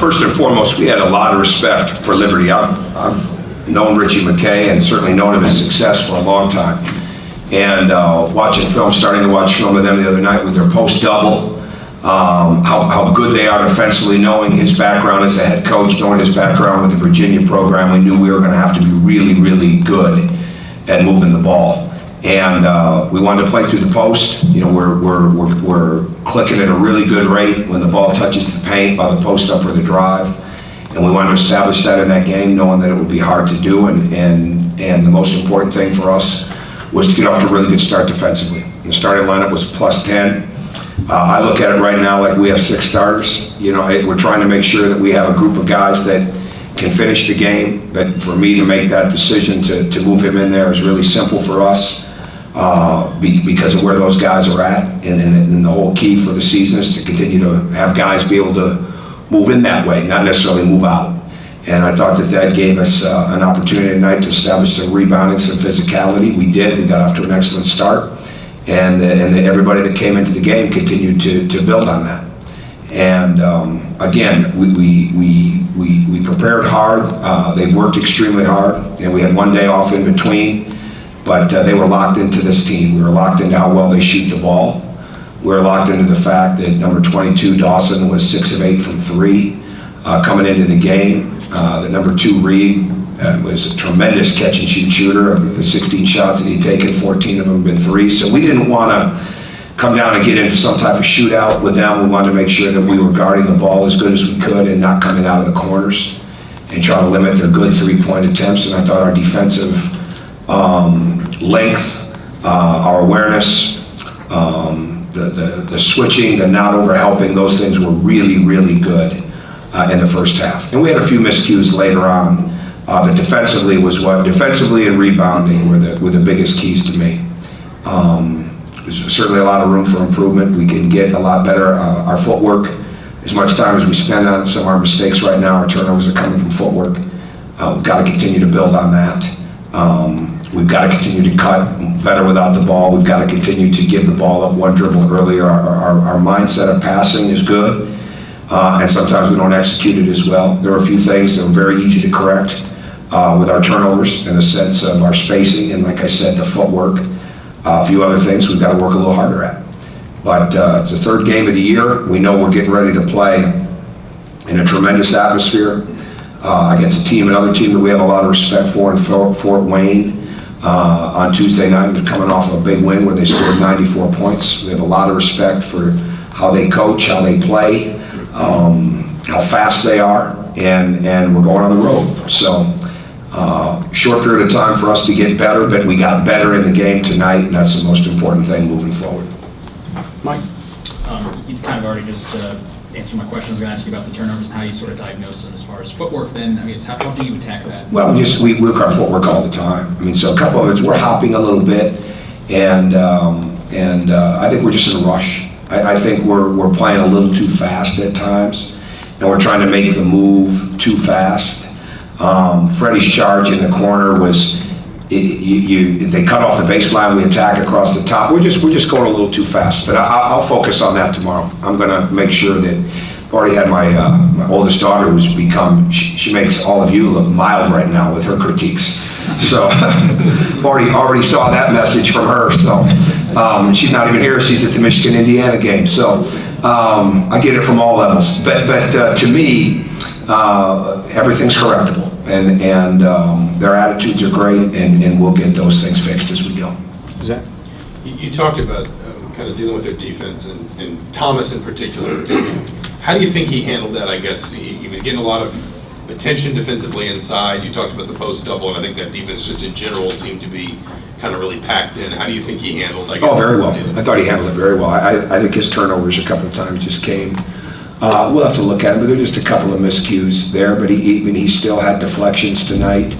First and foremost, we had a lot of respect for Liberty. I've known Richie McKay and certainly known of his success for a long time. And starting to watch film of them the other night with their post-double, how good they are defensively, knowing his background as a head coach, knowing his background with the Virginia program, we knew we were going to have to be really, really good at moving the ball. And we wanted to play through the post. You know, we're clicking at a really good rate when the ball touches the paint by the post up or the drive. And we wanted to establish that in that game, knowing that it would be hard to do. And the most important thing for us was to get off to a really good start defensively. The starting lineup was +10. I look at it right now like we have 6 starters. You know, we're trying to make sure that we have a group of guys that can finish the game. But for me to make that decision to move him in there is really simple for us. Because of where those guys are at, and the whole key for the season is to continue to have guys be able to move in that way, not necessarily move out. And I thought that gave us an opportunity tonight to establish some rebounding, some physicality. We did. We got off to an excellent start, and everybody that came into the game continued to build on that. And again, we prepared hard. They've worked extremely hard, and we had one day off in between. But they were locked into this team. We were locked into how well they shoot the ball. We were locked into the fact that number 22, Dawson, was 6 of 8 from 3 coming into the game. The number 2, Reed, was a tremendous catch and shoot shooter. Of the 16 shots that he'd taken, 14 of them have been 3s. So we didn't want to come down and get into some type of shootout with them. We wanted to make sure that we were guarding the ball as good as we could and not coming out of the corners and try to limit their good 3-point attempts. And I thought our defensive length, our awareness, the switching, the not over helping, those things were really, really good in the first half. And we had a few miscues later on, but defensively and rebounding were the biggest keys to me. There's certainly a lot of room for improvement. We can get a lot better. Our footwork, as much time as we spend on some of our mistakes right now, our turnovers are coming from footwork. We've got to continue to build on that. We've got to continue to cut better without the ball. We've got to continue to give the ball up one dribble earlier. Our mindset of passing is good, and sometimes we don't execute it as well. There are a few things that are very easy to correct with our turnovers in the sense of our spacing and, like I said, the footwork. A few other things we've got to work a little harder at. But it's the 3rd game of the year. We know we're getting ready to play in a tremendous atmosphere against another team that we have a lot of respect for in Fort Wayne. On Tuesday night, they're coming off a big win where they scored 94 points. We have a lot of respect for how they coach, how they play, how fast they are, and we're going on the road. So, short period of time for us to get better, but we got better in the game tonight, and that's the most important thing moving forward. Mike? You kind of already just answered my question. I was going to ask you about the turnovers and how you sort of diagnose them as far as footwork then. I mean, how do you attack that? Well, we work our footwork all the time. I mean, so a couple of it, we're hopping a little bit, and I think we're just in a rush. I think we're playing a little too fast at times, and we're trying to make the move too fast. Freddie's charge in the corner was, if they cut off the baseline, we attack across the top. We're just going a little too fast, but I'll focus on that tomorrow. I'm going to make sure that I've already had my oldest daughter, who's become, she makes all of you look mild right now with her critiques. So already saw that message from her. So she's not even here. She's at the Michigan-Indiana game. So I get it from all levels. But to me, everything's correctable. And their attitudes are great, and we'll get those things fixed as we go. Is that? You talked about kind of dealing with their defense, and Thomas in particular. How do you think he handled that? I guess he was getting a lot of attention defensively inside. You talked about the post double, and I think that defense just in general seemed to be kind of really packed in. How do you think he handled, I guess? Oh, very well. I thought he handled it very well. I think his turnovers a couple of times just came. We'll have to look at him, but there are just a couple of miscues there. But he still had deflections tonight.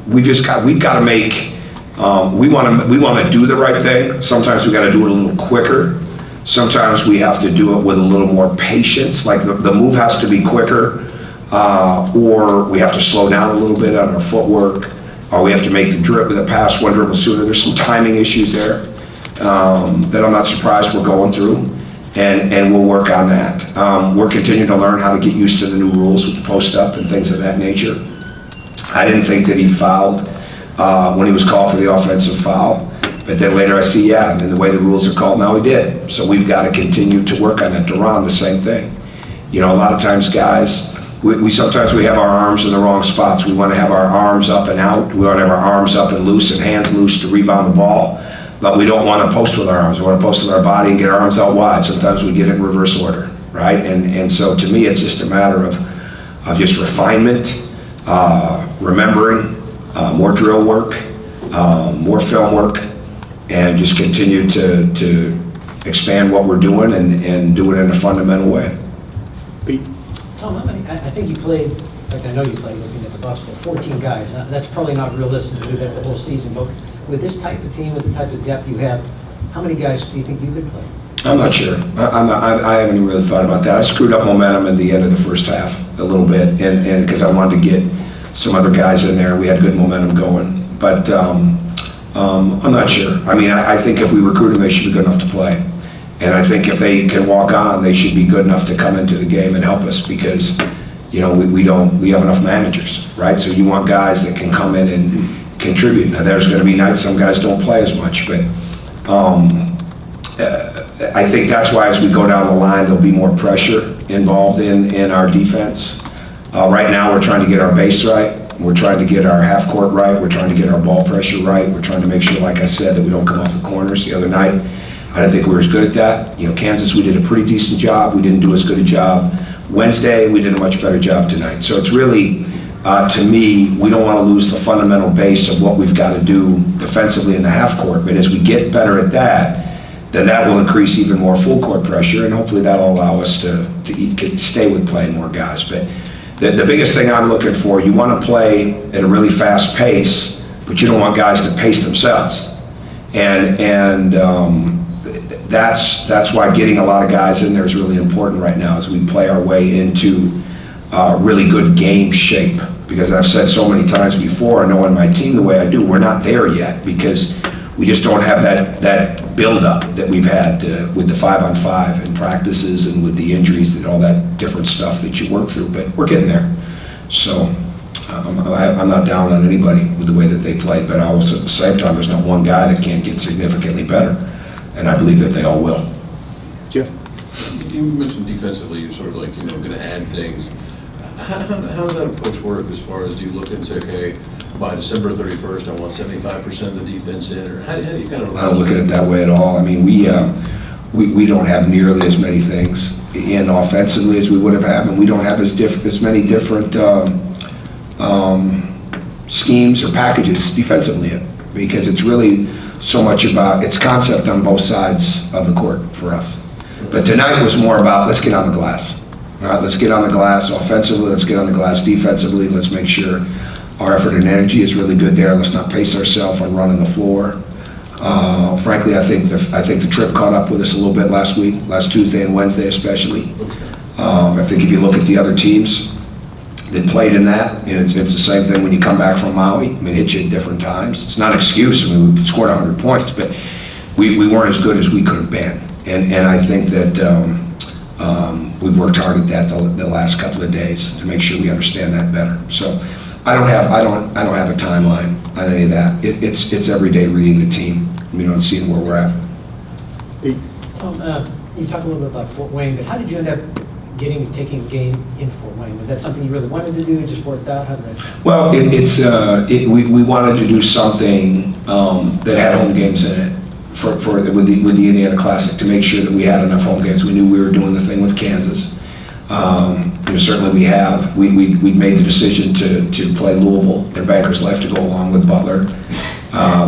We've got to make. We want to do the right thing. Sometimes we got to do it a little quicker. Sometimes we have to do it with a little more patience. Like the move has to be quicker, or we have to slow down a little bit on our footwork, or we have to make the pass one dribble sooner. There's some timing issues there that I'm not surprised we're going through. and we'll work on that. We're continuing to learn how to get used to the new rules with the post up and things of that nature. I didn't think that he fouled when he was called for the offensive foul, but then later I see, yeah, and then the way the rules are called now, he did. So we've got to continue to work on that. Duran, the same thing. You know, a lot of times, guys, sometimes we have our arms in the wrong spots. We want to have our arms up and out. We want to have our arms up and loose and hands loose to rebound the ball. But we don't want to post with our arms. We want to post with our body and get our arms out wide. Sometimes we get it in reverse order, right? And so to me, it's just a matter of just refinement, remembering, more drill work, more film work, and just continue to expand what we're doing and do it in a fundamental way. Pete? Tom, I think you played, in fact, I know you played looking at the box score, 14 guys. Now, that's probably not realistic to do that the whole season, but with this type of team, with the type of depth you have, how many guys do you think you could play? I'm not sure. I haven't even really thought about that. I screwed up momentum at the end of the first half a little bit, and because I wanted to get some other guys in there. We had good momentum going, but I'm not sure. I mean, I think if we recruit them, they should be good enough to play. And I think if they can walk on, they should be good enough to come into the game and help us because, you know, we have enough managers, right? So you want guys that can come in and contribute. Now there's going to be nights some guys don't play as much, but I think that's why as we go down the line, there'll be more pressure involved in our defense. Right now, we're trying to get our base right. We're trying to get our half court right. We're trying to get our ball pressure right. We're trying to make sure, like I said, that we don't come off the corners. The other night, I didn't think we were as good at that. You know, Kansas, we did a pretty decent job. We didn't do as good a job Wednesday. We did a much better job tonight. So it's really, to me, we don't want to lose the fundamental base of what we've got to do defensively in the half court. But as we get better at that, then that will increase even more full court pressure, and hopefully that'll allow us to stay with playing more guys. But the biggest thing I'm looking for, you want to play at a really fast pace, but you don't want guys to pace themselves. And that's why getting a lot of guys in there is really important right now as we play our way into really good game shape. Because I've said so many times before, knowing my team the way I do, we're not there yet because we just don't have that build-up that we've had with the 5-on-5 and practices and with the injuries and all that different stuff that you work through. But we're getting there. So I'm not down on anybody with the way that they play, but also at the same time, there's not one guy that can't get significantly better. And I believe that they all will. Jeff? You mentioned defensively, you're sort of like, going to add things. How does that approach work as far as do you look and say, okay, by December 31st, I want 75% of the defense in, or how do you kind of? I don't look at it that way at all. I mean, we don't have nearly as many things in offensively as we would have had, and we don't have as many different schemes or packages defensively because it's really so much about its concept on both sides of the court for us. But tonight was more about let's get on the glass. All right, let's get on the glass offensively, let's get on the glass defensively, let's make sure our effort and energy is really good there. Let's not pace ourselves on running the floor. Frankly, I think the trip caught up with us a little bit last week, last Tuesday and Wednesday especially. I think if you look at the other teams that played in that, it's the same thing when you come back from Maui. I mean, it hit you at different times. It's not an excuse. I mean, we scored 100 points, but we weren't as good as we could have been. And I think that we've worked hard at that the last couple of days to make sure we understand that better. So I don't have a timeline on any of that. It's every day reading the team, and seeing where we're at. Pete? You talked a little bit about Fort Wayne, but how did you end up taking a game in Fort Wayne? Was that something you really wanted to do? It just worked out? How did that? Well, we wanted to do something that had home games in it with the Indiana Classic to make sure that we had enough home games. We knew we were doing the thing with Kansas. Certainly we have. We made the decision to play Louisville and Bankers Life to go along with Butler.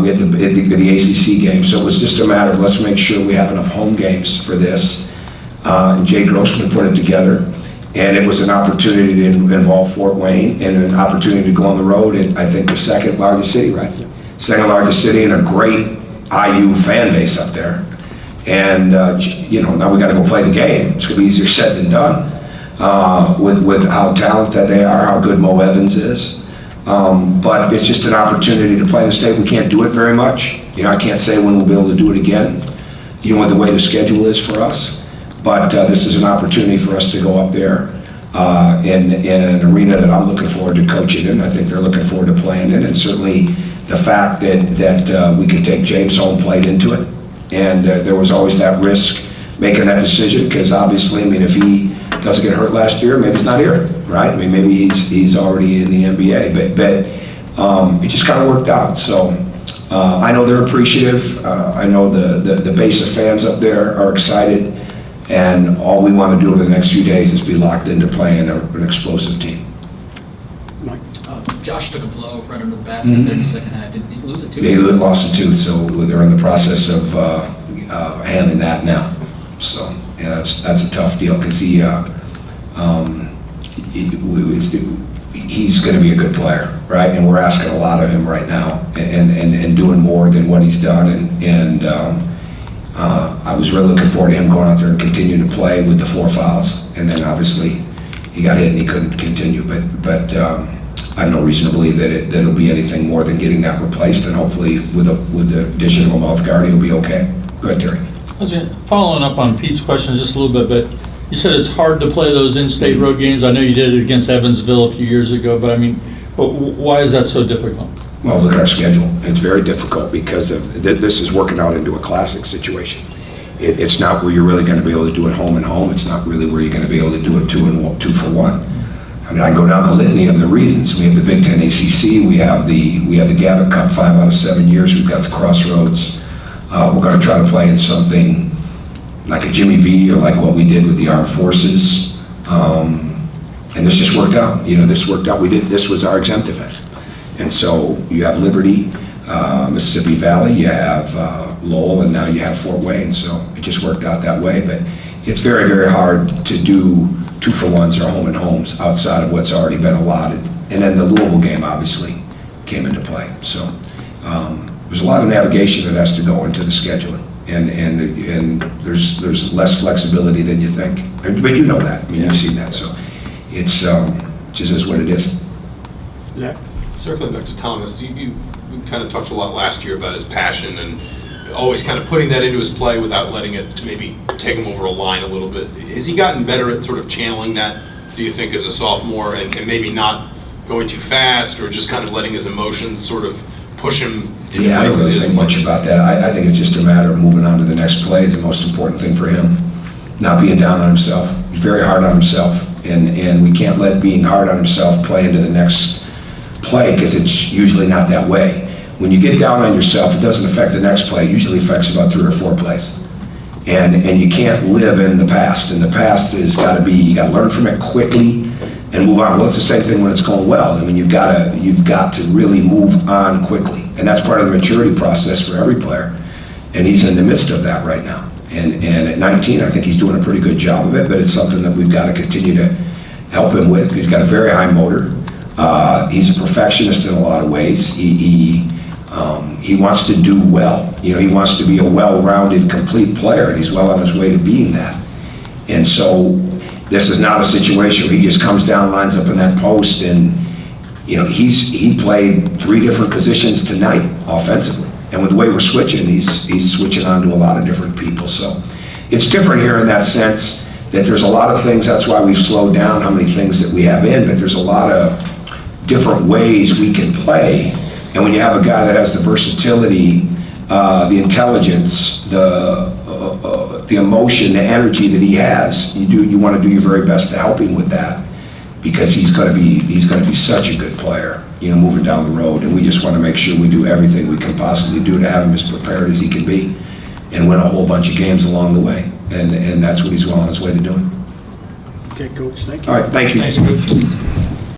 We had the ACC game, so it was just a matter of let's make sure we have enough home games for this. And Jay Grossman put it together, and it was an opportunity to involve Fort Wayne and an opportunity to go on the road in, I think, the second largest city, right? Second largest city and a great IU fan base up there. And, now we got to go play the game. It's going to be easier said than done with how talented they are, how good Mo Evans is. But it's just an opportunity to play in the state. We can't do it very much. I can't say when we'll be able to do it again, with the way the schedule is for us. But this is an opportunity for us to go up there in an arena that I'm looking forward to coaching in. I think they're looking forward to playing in, and certainly the fact that we can take James home plate into it. And there was always that risk making that decision, because obviously, I mean, if he doesn't get hurt last year, maybe he's not here, right? I mean, maybe he's already in the NBA, but it just kind of worked out. So I know they're appreciative. I know the base of fans up there are excited, and all we want to do over the next few days is be locked into playing an explosive team. Mike? Josh took a blow right under the basket there in the second half. Did he lose it too? They lost a tooth, so they're in the process of handling that now. So yeah, that's a tough deal, because he's going to be a good player, right? And we're asking a lot of him right now, and doing more than what he's done. And I was really looking forward to him going out there and continuing to play with the 4 fouls. And then obviously he got hit and he couldn't continue. But I have no reason to believe that it'll be anything more than getting that replaced. And hopefully with the addition of a mouth guard, he'll be okay. Go ahead, Terry. Following up on Pete's question just a little bit, but you said it's hard to play those in-state road games. I know you did it against Evansville a few years ago, but I mean, why is that so difficult? Well, look at our schedule. It's very difficult because this is working out into a classic situation. It's not where you're really going to be able to do it home and home. It's not really where you're going to be able to do it 2 for 1. I mean, I go down the litany of the reasons. We have the Big Ten ACC. We have the Gavitt Cup 5 out of 7 years. We've got the Crossroads. We're going to try to play in something like a Jimmy V, or like what we did with the Armed Forces. And this just worked out. You know, this worked out. This was our exempt event. And so you have Liberty, Mississippi Valley, you have Lowell, and now you have Fort Wayne. So it just worked out that way. But it's very, very hard to do 2 for 1s or home and homes outside of what's already been allotted. And then the Louisville game obviously came into play. So there's a lot of navigation that has to go into the scheduling. And there's less flexibility than you think. But you know that. I mean, you've seen that. So it's just is what it is. Zach? Circling back to Thomas, you kind of talked a lot last year about his passion and always kind of putting that into his play without letting it maybe take him over a line a little bit. Has he gotten better at sort of channeling that, do you think, as a sophomore, and maybe not going too fast, or just kind of letting his emotions sort of push him into Yeah, I don't places really he think doesn't much about that. I think it's just a matter of moving on to the next play. It's the most important thing for him. Not being down on himself. He's very hard on himself. And we can't let being hard on himself play into the next play, because it's usually not that way. When you get down on yourself, it doesn't affect the next play. It usually affects about 3 or 4 plays. And you can't live in the past. And the past has got to be, you got to learn from it quickly and move on. Well, it's the same thing when it's going well. I mean, you've got to really move on quickly. And that's part of the maturity process for every player. And he's in the midst of that right now. And at 19, I think he's doing a pretty good job of it, but it's something that we've got to continue to help him with. He's got a very high motor. He's a perfectionist in a lot of ways. He wants to do well. You know, he wants to be a well-rounded, complete player, and he's well on his way to being that. And so this is not a situation where he just comes down, lines up in that post, and you know, he played 3 different positions tonight offensively. And with the way we're switching, he's switching on to a lot of different people. So it's different here in that sense that there's a lot of things. That's why we've slowed down how many things that we have in, but there's a lot of different ways we can play. And when you have a guy that has the versatility, the intelligence, the emotion, the energy that he has, you want to do your very best to help him with that, because he's going to be such a good player, you know, moving down the road. And we just want to make sure we do everything we can possibly do to have him as prepared as he can be and win a whole bunch of games along the way. And that's what he's well on his way to doing. Okay, Coach, thank you. All right, thank you. Thanks, Coach.